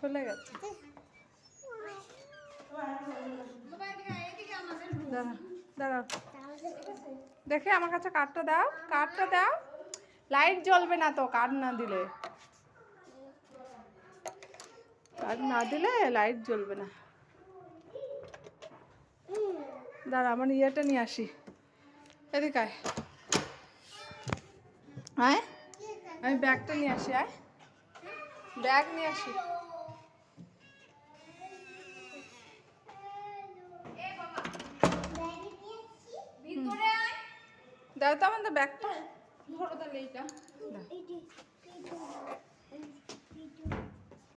খুলে গেছে। দাঁড়াও দেখে আমার কাছে কার্ডটা দাও, কার্ডটা দাও। লাইট জ্বলবে না তো কার্ড না দিলে, কার্ড না দিলে লাইট জ্বলবে না। দাঁড়া আমার ইয়েটা নিয়ে আসি, এদিকে আয়। আয় আমি ব্যাগটা নিয়ে আসি, আয় ব্যাগ নিয়ে আসি। দাও তো আমাদের ব্যাগটা, ধরো তাহলে এইটা।